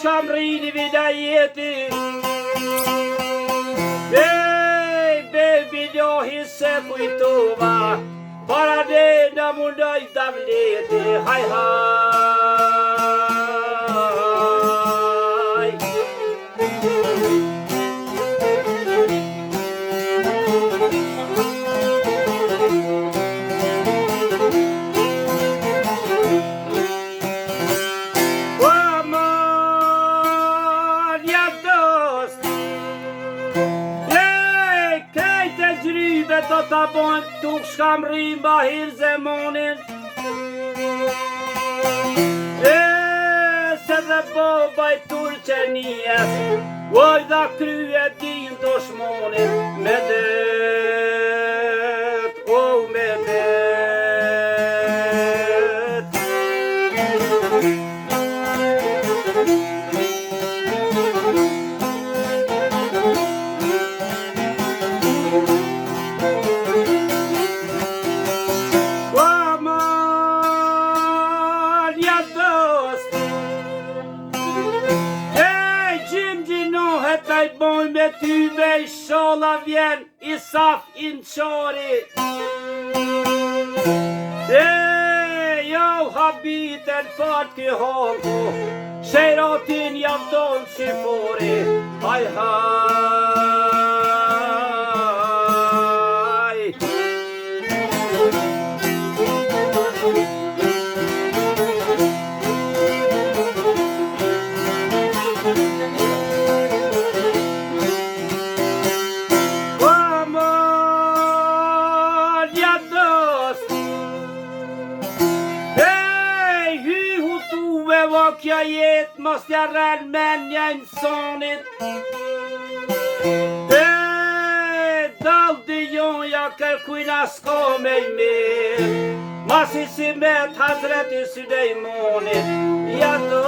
shkam rini vidajeti. Bilohi se kujtova, para ne në mundoj davleti, haj haj. Do ta bojmë tuk shkam rrim bahir zemonin. Se dhe bobaj turqenijes, oj dha krye din dushmonin, me det, me det. Bojmë me ty me i shola vjen i saf i në qori. Jo habiten fat ky hongu, sheratin javton shifori. Haj haj. Kja jet mos t'ja rren menja insonit. Daldi jonja kërkujna s'ka me i mirë, masi si met Hazreti Sulejmonit. Ja do